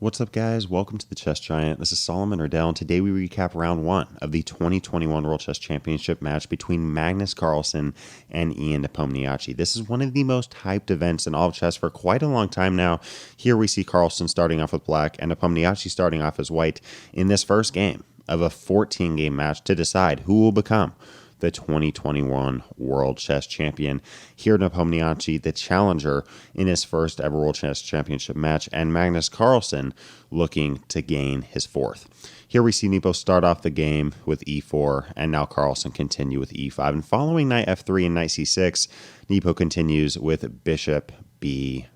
What's up, guys? Welcome to the Chess Giant. This is Solomon Riddell, and today we recap round 1 of the 2021 World Chess Championship match between Magnus Carlsen and Ian Nepomniachtchi. This is one of the most hyped events in all of chess for quite a long time now. Here we see Carlsen starting off with black and Nepomniachtchi starting off as white in this first game of a 14-game match to decide who will become the 2021 World Chess Champion. Here, Nepomniachtchi, the challenger in his first ever World Chess Championship match, and Magnus Carlsen looking to gain his fourth. Here we see Nepo start off the game with e4, and now Carlsen continue with e5. And following knight f3 and knight c6, Nepo continues with bishop b5.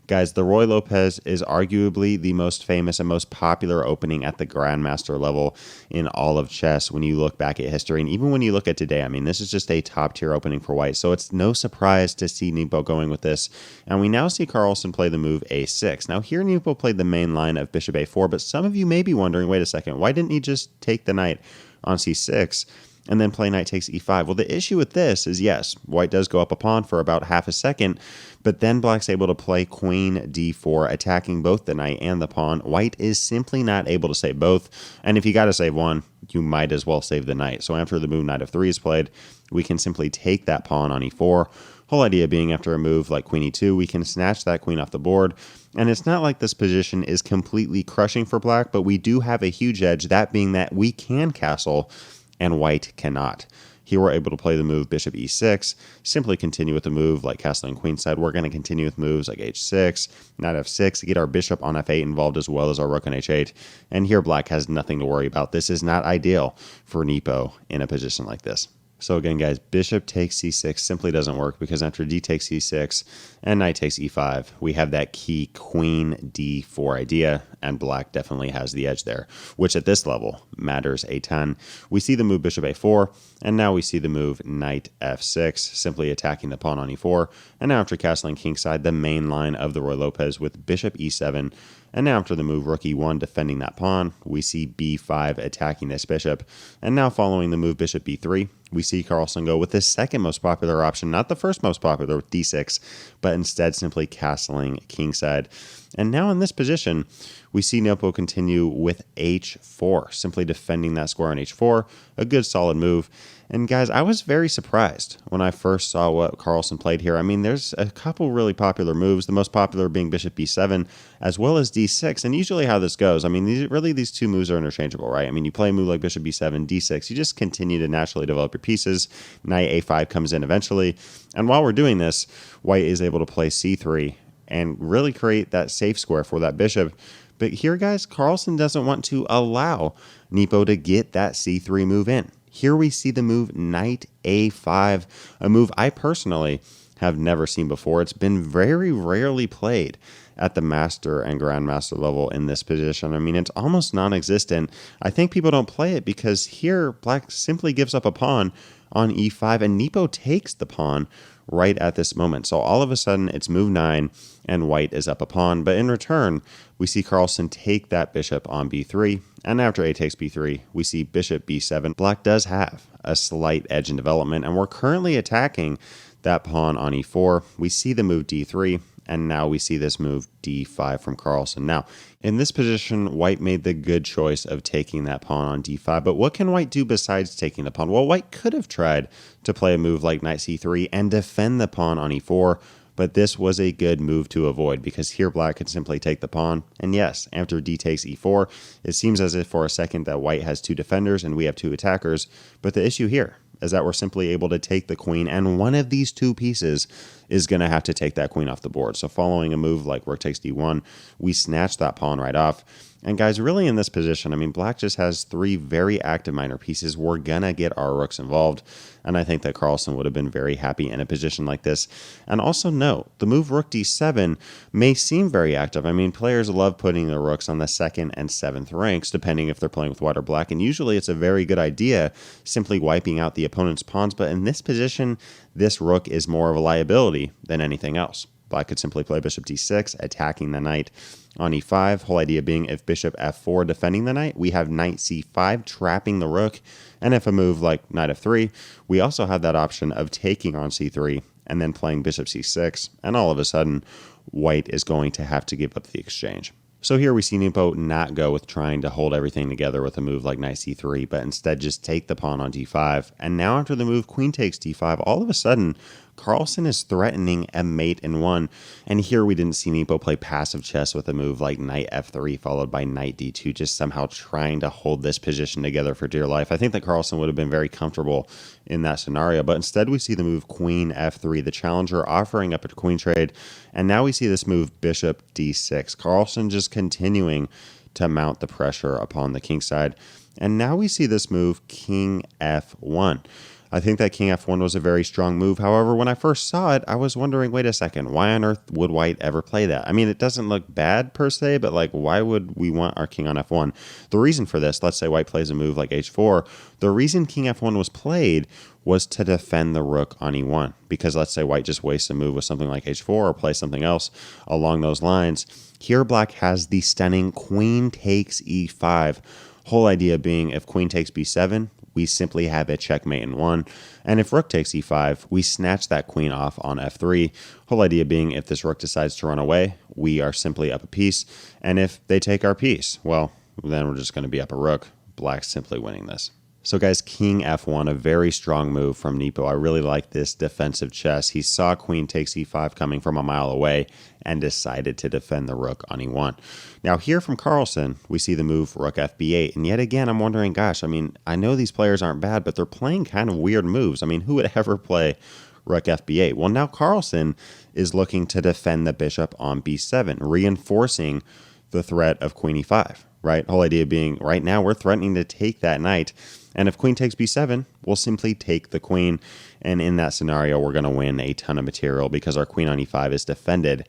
Guys, the Ruy Lopez is arguably the most famous and most popular opening at the Grandmaster level in all of chess when you look back at history. And even when you look at today, I mean, this is just a top tier opening for white. So it's no surprise to see Nepo going with this. And we now see Carlsen play the move a6. Now here Nepo played the main line of bishop a4, but some of you may be wondering, wait a second, why didn't he just take the knight on c6? And then play knight takes e5. Well, the issue with this is, yes, white does go up a pawn for about half a second, but then black's able to play queen d4, attacking both the knight and the pawn. White is simply not able to save both, and if you got to save one, you might as well save the knight. So after the move knight f3 is played, we can simply take that pawn on e4. Whole idea being, after a move like queen e2, we can snatch that queen off the board. And it's not like this position is completely crushing for black, but we do have a huge edge, that being that we can castle and white cannot. Here we're able to play the move bishop e6, simply continue with the move like castling queenside. We're going to continue with moves like h6, knight f6, get our bishop on f8 involved as well as our rook on h8. And here black has nothing to worry about. This is not ideal for Nepo in a position like this. So again, guys, bishop takes c6 simply doesn't work because after d takes c6 and knight takes e5, we have that key queen d4 idea, and black definitely has the edge there, which at this level matters a ton. We see the move bishop a4, and now we see the move knight f6, simply attacking the pawn on e4, and now after castling kingside, the main line of the Ruy Lopez with bishop e7, and now after the move rook e1 defending that pawn, we see b5 attacking this bishop, and now following the move bishop b3, we see Carlsen go with the second most popular option, not the first most popular with d6, but instead simply castling kingside. And now in this position, we see Nepo continue with h4, simply defending that square on h4, a good solid move. And guys, I was very surprised when I first saw what Carlsen played here. I mean, there's a couple really popular moves, the most popular being bishop b7, as well as d6. And usually how this goes, I mean, these two moves are interchangeable, right? I mean, you play a move like bishop b7, d6, you just continue to naturally develop your pieces. Knight a5 comes in eventually. And while we're doing this, white is able to play c3 and really create that safe square for that bishop. But here, guys, Carlsen doesn't want to allow Nepo to get that c3 move in. Here we see the move knight a5, a move I personally have never seen before. It's been very rarely played at the master and grandmaster level in this position. I mean, it's almost non-existent. I think people don't play it because here black simply gives up a pawn on e5, and Nepo takes the pawn right at this moment. So all of a sudden, it's move 9, and white is up a pawn. But in return, we see Carlsen take that bishop on b3, and after a takes b3, we see bishop b7. Black does have a slight edge in development, and we're currently attacking that pawn on e4. We see the move d3, and now we see this move d5 from Carlsen. Now, in this position, white made the good choice of taking that pawn on d5, but what can white do besides taking the pawn? Well, white could have tried to play a move like knight c3 and defend the pawn on e4, but this was a good move to avoid because here black could simply take the pawn. And yes, after d takes e4, it seems as if for a second that white has two defenders and we have two attackers, but the issue here is that we're simply able to take the queen, and one of these two pieces is going to have to take that queen off the board. So following a move like rook takes d1, we snatch that pawn right off. And guys, really in this position, I mean, black just has three very active minor pieces. We're going to get our rooks involved. And I think that Carlsen would have been very happy in a position like this. And also note, the move rook d7 may seem very active. I mean, players love putting their rooks on the 2nd and 7th ranks, depending if they're playing with white or black. And usually it's a very good idea, simply wiping out the opponent's pawns. But in this position, this rook is more of a liability than anything else. Black could simply play bishop d6, attacking the knight on e5. Whole idea being, if bishop f4 defending the knight, we have knight c5 trapping the rook. And if a move like knight f3, we also have that option of taking on c3 and then playing bishop c6. And all of a sudden, white is going to have to give up the exchange. So here we see Nepo not go with trying to hold everything together with a move like knight c3, but instead just take the pawn on d5. And now after the move queen takes d5, all of a sudden, Carlsen is threatening a mate in one. And here we didn't see Nepo play passive chess with a move like knight f3 followed by knight d2, just somehow trying to hold this position together for dear life. I think that Carlsen would have been very comfortable in that scenario, but instead we see the move queen f3, the challenger offering up a queen trade. And now we see this move bishop d6. Carlsen just continuing to mount the pressure upon the king side. And now we see this move king f1. I think that king f1 was a very strong move. However, when I first saw it, I was wondering, wait a second, why on earth would white ever play that? I mean, it doesn't look bad per se, but like, why would we want our king on f1? The reason for this, let's say white plays a move like h4, the reason king f1 was played was to defend the rook on e1. Because let's say white just wastes a move with something like h4 or plays something else along those lines. Here black has the stunning queen takes e5. Whole idea being if queen takes b7, we simply have a checkmate in one. And if rook takes e5, we snatch that queen off on f3. Whole idea being if this rook decides to run away, we are simply up a piece. And if they take our piece, well, then we're just going to be up a rook. Black's simply winning this. So guys, king f1, a very strong move from Nepo. I really like this defensive chess. He saw queen takes e5 coming from a mile away and decided to defend the rook on e1. Now here from Carlsen, we see the move rook fb8. And yet again, I'm wondering, gosh, I mean, I know these players aren't bad, but they're playing kind of weird moves. I mean, who would ever play rook fb8? Well, now Carlsen is looking to defend the bishop on b7, reinforcing the threat of queen e5, right? Whole idea being right now we're threatening to take that knight. And if queen takes b7, we'll simply take the queen. And in that scenario, we're going to win a ton of material because our queen on e5 is defended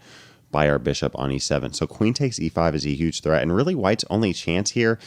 by our bishop on e7. So queen takes e5 is a huge threat. And really white's only chance here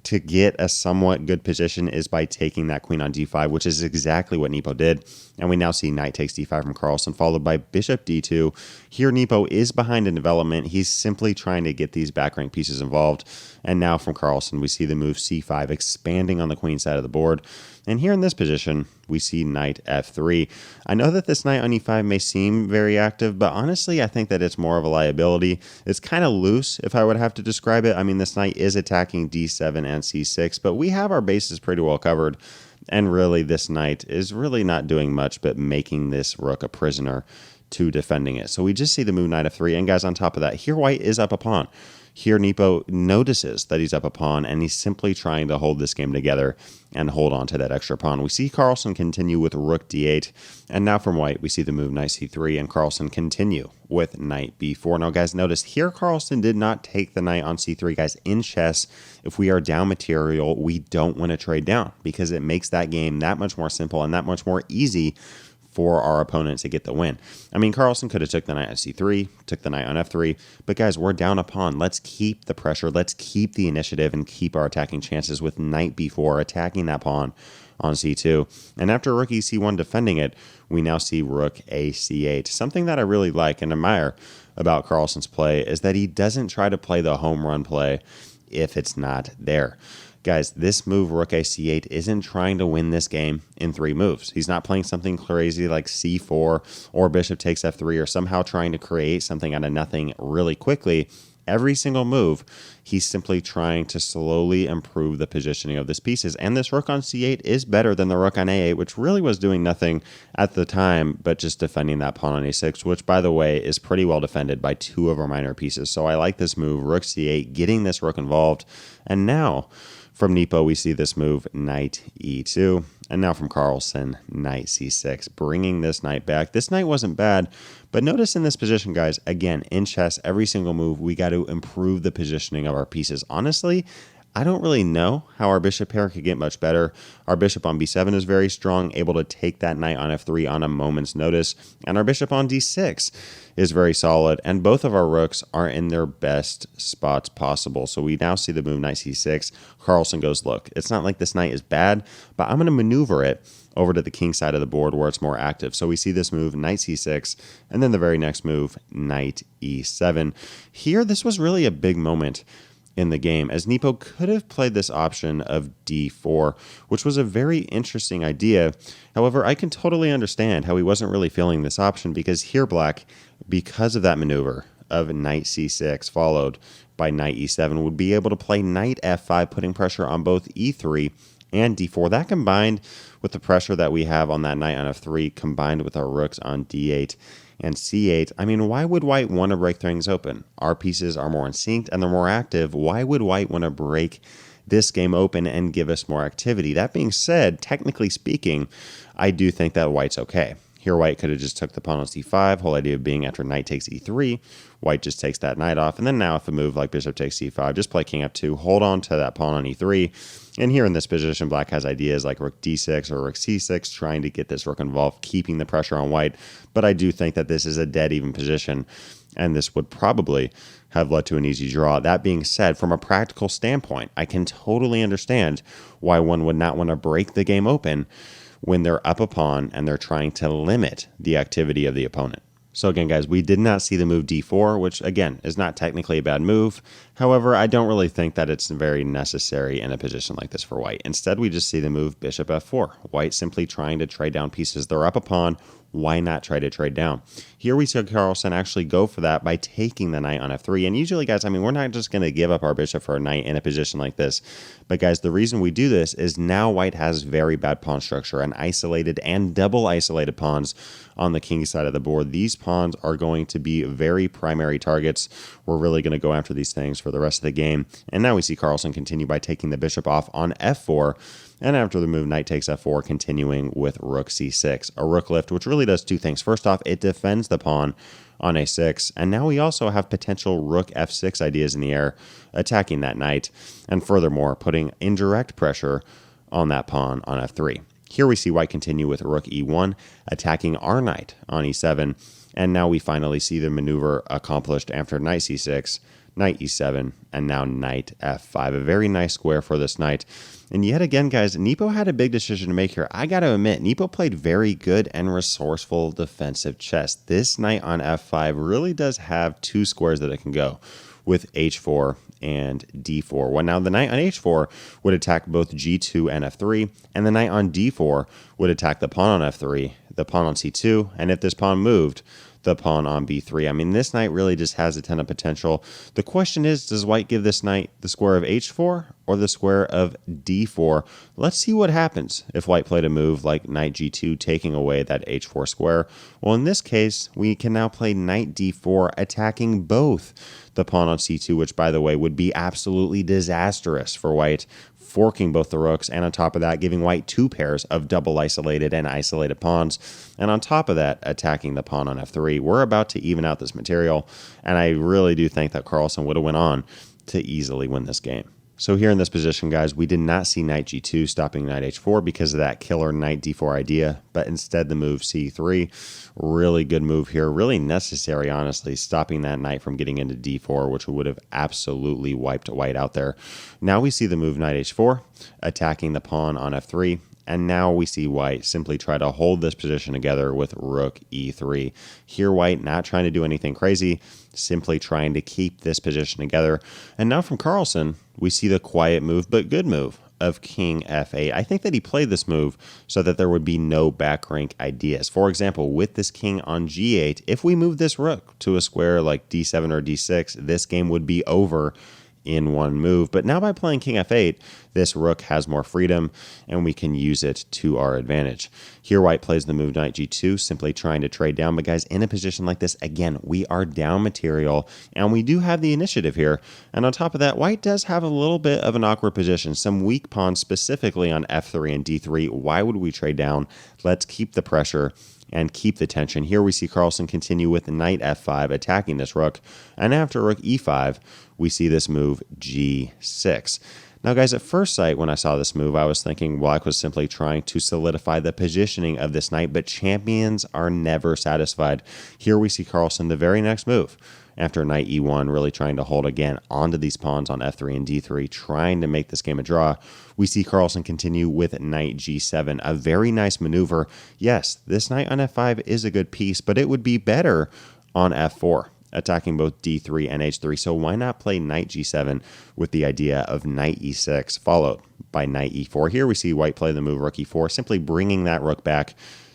to get a somewhat good position is by taking that queen on d5, which is exactly what Nepo did. And we now see knight takes d5 from Carlsen, followed by bishop d2. Here Nepo is behind in development. He's simply trying to get these back rank pieces involved. And now from Carlsen, we see the move c5, expanding on the queen side of the board. And here in this position, we see knight f3. I know that this knight on e5 may seem very active, but honestly, I think that it's more of a liability. It's kind of loose, if I would have to describe it. I mean, this knight is attacking d7 and c6, but we have our bases pretty well covered. And really, this knight is really not doing much but making this rook a prisoner to defending it. So we just see the move knight f3. And guys, on top of that, here white is up a pawn. Here Nepo notices that he's up a pawn, and he's simply trying to hold this game together and hold on to that extra pawn. We see Carlsen continue with rook d8, and now from white, we see the move knight c3, and Carlsen continue with knight b4. Now, guys, notice here Carlsen did not take the knight on c3. Guys, in chess, if we are down material, we don't want to trade down because it makes that game that much more simple and that much more easy for our opponent to get the win. I mean, Carlsen could have took the knight on c3, took the knight on f3, but guys, we're down a pawn. Let's keep the pressure, let's keep the initiative and keep our attacking chances with knight b4, attacking that pawn on c2. And after rook e c1 defending it, we now see rook a c8. Something that I really like and admire about Carlsen's play is that he doesn't try to play the home run play if it's not there. Guys, this move, rook a c8, isn't trying to win this game in 3 moves. He's not playing something crazy like c4 or bishop takes f3 or somehow trying to create something out of nothing really quickly. Every single move, he's simply trying to slowly improve the positioning of his pieces. And this rook on c8 is better than the rook on a8, which really was doing nothing at the time, but just defending that pawn on a6, which, by the way, is pretty well defended by 2 of our minor pieces. So I like this move, rook c8, getting this rook involved. And now from Nepo, we see this move, knight e2. And now from Carlsen, knight c6, bringing this knight back. This knight wasn't bad, but notice in this position, guys, again, in chess, every single move, we got to improve the positioning of our pieces. Honestly, I don't really know how our bishop pair could get much better. Our bishop on b7 is very strong, able to take that knight on f3 on a moment's notice. And our bishop on d6 is very solid. And both of our rooks are in their best spots possible. So we now see the move knight c6. Carlsen goes, look, it's not like this knight is bad, but I'm going to maneuver it over to the king side of the board where it's more active. So we see this move, knight c6, and then the very next move, knight e7. Here, this was really a big moment in the game, as Nepo could have played this option of d4, which was a very interesting idea. However, I can totally understand how he wasn't really feeling this option, because here black, because of that maneuver of knight c6 followed by knight e7 would be able to play knight f5, putting pressure on both e3 and d4. That combined with the pressure that we have on that knight on f3, combined with our rooks on d8 and c8, I mean, why would white want to break things open? Our pieces are more in sync and they're more active. Why would white want to break this game open and give us more activity? That being said, technically speaking, I do think that white's okay. Here, white could have just took the pawn on c5, whole idea being after knight takes e3, white just takes that knight off, and then now if a move like bishop takes c5, just play king f2, hold on to that pawn on e3, and here in this position, black has ideas like rook d6 or rook c6, trying to get this rook involved, keeping the pressure on white, but I do think that this is a dead even position, and this would probably have led to an easy draw. That being said, from a practical standpoint, I can totally understand why one would not want to break the game open when they're up a pawn and they're trying to limit the activity of the opponent. So again, guys, we did not see the move d4, which again is not technically a bad move. However, I don't really think that it's very necessary in a position like this for white. Instead, we just see the move bishop f4. White simply trying to trade down pieces. They're up a pawn. Why not try to trade down? Here we see Carlsen actually go for that by taking the knight on f3. And usually, guys, I mean, we're not just going to give up our bishop for a knight in a position like this. But guys, the reason we do this is now white has very bad pawn structure and isolated and double isolated pawns on the king side of the board. These pawns are going to be very primary targets. We're really going to go after these things for the rest of the game. And now we see Carlsen continue by taking the bishop off on f4. And after the move, knight takes f4, continuing with rook c6. A rook lift, which really does two things. First off, it defends the pawn on a6. And now we also have potential rook f6 ideas in the air, attacking that knight. And furthermore, putting indirect pressure on that pawn on f3. Here we see white continue with rook e1, attacking our knight on e7. And now we finally see the maneuver accomplished after knight c6, knight e7, and now knight f5. A very nice square for this knight. And yet again, guys, Nepo had a big decision to make here. I got to admit, Nepo played very good and resourceful defensive chess. This knight on f5 really does have two squares that it can go with h4 and d4. Well, now the knight on h4 would attack both g2 and f3, and the knight on d4 would attack the pawn on f3, the pawn on c2, and if this pawn moved, the pawn on b3. I mean, this knight really just has a ton of potential. The question is, does white give this knight the square of h4 or the square of d4? Let's see what happens if white played a move like knight g2, taking away that h4 square. Well, in this case, we can now play knight d4, attacking both the pawn on c2, which, by the way, would be absolutely disastrous for white, forking both the rooks, and on top of that, giving white two pairs of double isolated and isolated pawns, and on top of that, attacking the pawn on f3. We're about to even out this material, and I really do think that Carlsen would have went on to easily win this game. So here in this position, guys, we did not see knight g2 stopping knight h4 because of that killer knight d4 idea, but instead the move c3. Really good move here, really necessary, honestly, stopping that knight from getting into d4, which would have absolutely wiped white out there. Now we see the move knight h4, attacking the pawn on f3. And now we see white simply try to hold this position together with rook e3. Here, white not trying to do anything crazy, simply trying to keep this position together. And now from Carlsen, we see the quiet move, but good move of king f8. I think that he played this move so that there would be no back rank ideas. For example, with this king on g8, if we move this rook to a square like d7 or d6, this game would be over in one move. But now by playing king f8, this rook has more freedom and we can use it to our advantage. Here white plays the move knight g2, simply trying to trade down. But guys, in a position like this, again, we are down material and we do have the initiative here. And on top of that, white does have a little bit of an awkward position, some weak pawns specifically on f3 and d3. Why would we trade down? Let's keep the pressure and keep the tension. Here we see Carlsen continue with knight f5, attacking this rook. And after rook e5, we see this move g6. Now, guys, at first sight, when I saw this move, I was thinking black was simply trying to solidify the positioning of this knight, but champions are never satisfied. Here we see Carlsen, the very next move, after knight e1, really trying to hold again onto these pawns on f3 and d3, trying to make this game a draw. We see Carlsen continue with knight g7, a very nice maneuver. Yes, this knight on f5 is a good piece, but it would be better on f4, attacking both d3 and h3. So why not play knight g7 with the idea of knight e6, followed by knight e4? Here we see white play the move rook e4, simply bringing that rook back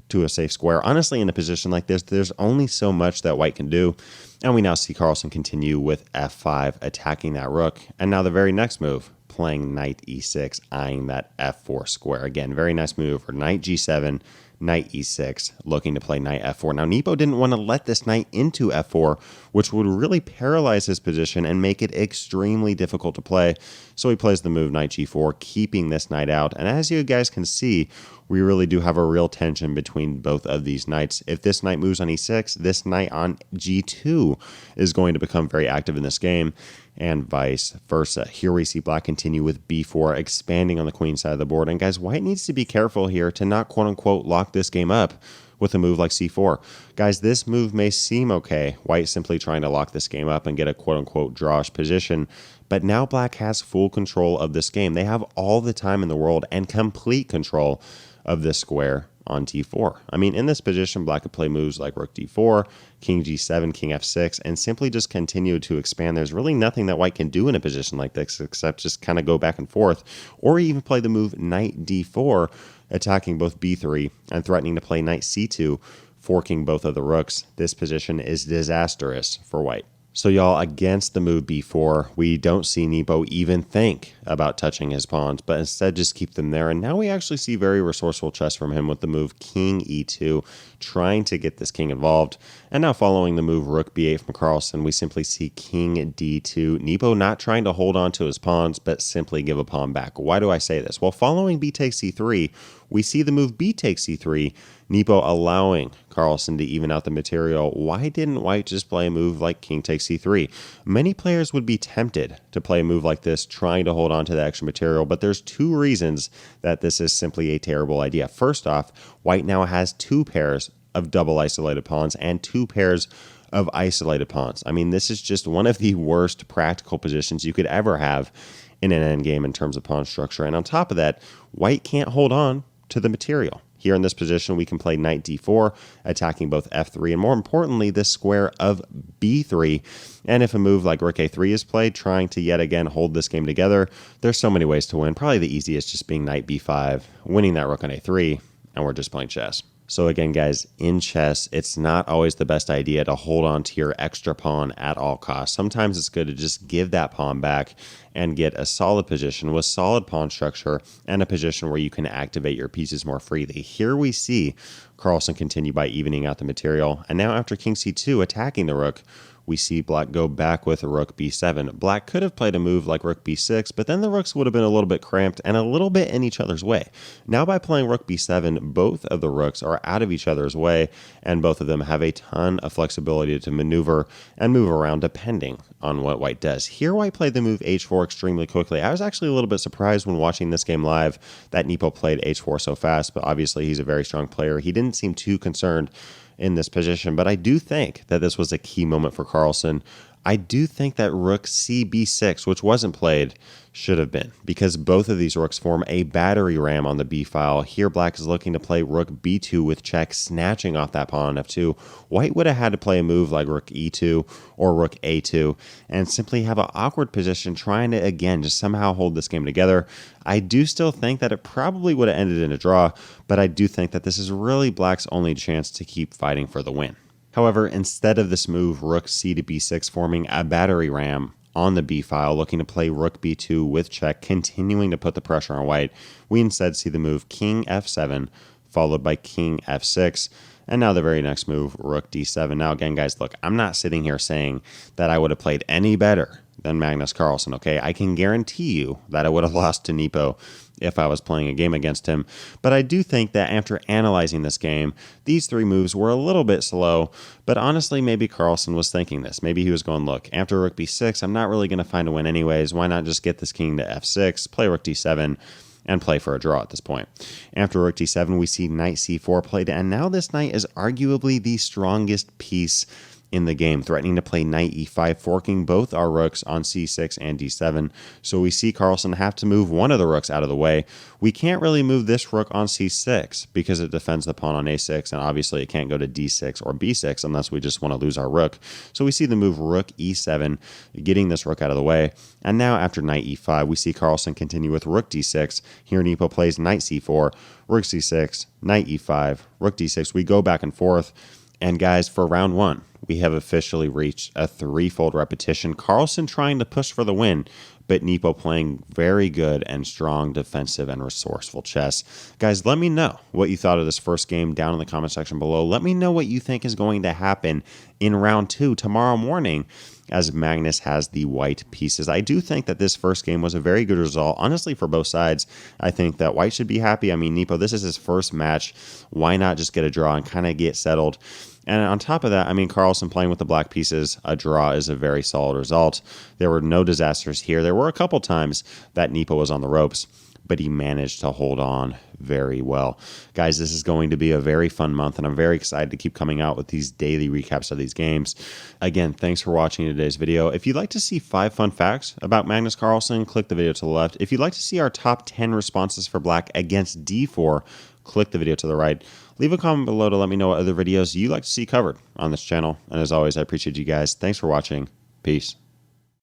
to a safe square. Honestly, in a position like this, there's only so much that white can do. And we now see Carlsen continue with f5, attacking that rook. And now the very next move, playing knight e6, eyeing that f4 square. Again, very nice move for knight g7, knight e6, looking to play knight f4. Now, Nepo didn't want to let this knight into f4, which would really paralyze his position and make it extremely difficult to play. So he plays the move knight g4, keeping this knight out. And as you guys can see, we really do have a real tension between both of these knights. If this knight moves on e6, this knight on g2 is going to become very active in this game, and vice versa. Here we see black continue with b4, expanding on the queen side of the board. And guys, white needs to be careful here to not quote-unquote lock this game up with a move like c4. Guys, this move may seem okay. White simply trying to lock this game up and get a quote-unquote drawish position. But now black has full control of this game. They have all the time in the world and complete control of this square on t4. I mean, in this position, black could play moves like rook d4, king g7, king f6, and simply just continue to expand. There's really nothing that white can do in a position like this except just kind of go back and forth, or even play the move knight d4, attacking both b3 and threatening to play knight c2, forking both of the rooks. This position is disastrous for white. So y'all, against the move b4, we don't see Nepo even think about touching his pawns, but instead just keep them there. And now we actually see very resourceful chess from him with the move king e2, trying to get this king involved. And now following the move rook b8 from Carlsen, we simply see king d2. Nepo not trying to hold on to his pawns, but simply give a pawn back. Why do I say this? Well, following b takes c3, we see the move b takes c3, Nepo allowing Carlsen to even out the material. Why didn't white just play a move like king takes c3? Many players would be tempted to play a move like this, trying to hold on to the extra material, but there's two reasons that this is simply a terrible idea. First off, white now has two pairs of double isolated pawns and two pairs of isolated pawns. I mean, this is just one of the worst practical positions you could ever have in an endgame in terms of pawn structure. And on top of that, white can't hold on to the material. Here in this position, we can play knight d4, attacking both f3, and more importantly, this square of b3. And if a move like rook a3 is played, trying to yet again hold this game together, there's so many ways to win. Probably the easiest just being knight b5, winning that rook on a3, and we're just playing chess. So again, guys, in chess, it's not always the best idea to hold on to your extra pawn at all costs. Sometimes it's good to just give that pawn back and get a solid position with solid pawn structure and a position where you can activate your pieces more freely. Here we see Carlsen continue by evening out the material. And now after king c2 attacking the rook, we see black go back with rook b7. Black could have played a move like rook b6, but then the rooks would have been a little bit cramped and a little bit in each other's way. Now by playing rook b7, both of the rooks are out of each other's way, and both of them have a ton of flexibility to maneuver and move around depending on what white does. Here white played the move h4 extremely quickly. I was actually a little bit surprised when watching this game live that Nepo played h4 so fast, but obviously he's a very strong player. He didn't seem too concerned in this position, but I do think that this was a key moment for Carlsen. I do think that rook cb6, which wasn't played, should have been, because both of these rooks form a battery ram on the b file. Here black is looking to play rook b2 with check, snatching off that pawn on f2. White would have had to play a move like rook e2 or rook a2 and simply have an awkward position trying to, again, just somehow hold this game together. I do still think that it probably would have ended in a draw, but I do think that this is really black's only chance to keep fighting for the win. However, instead of this move, rook c to b6 forming a battery ram on the b file, looking to play rook b2 with check, continuing to put the pressure on white, we instead see the move king f7, followed by king f6, and now the very next move, rook d7. Now again, guys, look, I'm not sitting here saying that I would have played any better than Magnus Carlsen, okay? I can guarantee you that I would have lost to Nepo if I was playing a game against him. But I do think that after analyzing this game, these three moves were a little bit slow, but honestly, maybe Carlsen was thinking this. Maybe he was going, look, after rook b6, I'm not really going to find a win anyways. Why not just get this king to f6, play rook d7, and play for a draw at this point. After rook d7, we see knight c4 played, and now this knight is arguably the strongest piece in the game, threatening to play knight e5, forking both our rooks on c6 and d7. So we see Carlsen have to move one of the rooks out of the way. We can't really move this rook on c6 because it defends the pawn on a6, and obviously it can't go to d6 or b6 unless we just want to lose our rook. So we see the move rook e7, getting this rook out of the way. And now after knight e5, we see Carlsen continue with rook d6. Here Nepo plays knight c4, rook c6, knight e5, rook d6. We go back and forth. And guys, for round one, we have officially reached a threefold repetition. Carlsen trying to push for the win, but Nepo playing very good and strong defensive and resourceful chess. Guys, let me know what you thought of this first game down in the comment section below. Let me know what you think is going to happen in round two tomorrow morning, as Magnus has the white pieces. I do think that this first game was a very good result, honestly, for both sides. I think that white should be happy. I mean, Nepo, this is his first match. Why not just get a draw and kind of get settled? And on top of that, I mean, Carlsen playing with the black pieces, a draw is a very solid result. There were no disasters here. There were a couple times that Nepo was on the ropes, but he managed to hold on very well. Guys, this is going to be a very fun month, and I'm very excited to keep coming out with these daily recaps of these games. Again, thanks for watching today's video. If you'd like to see 5 fun facts about Magnus Carlsen, click the video to the left. If you'd like to see our top 10 responses for black against d4, click the video to the right. Leave a comment below to let me know what other videos you'd like to see covered on this channel. And as always, I appreciate you guys. Thanks for watching. Peace.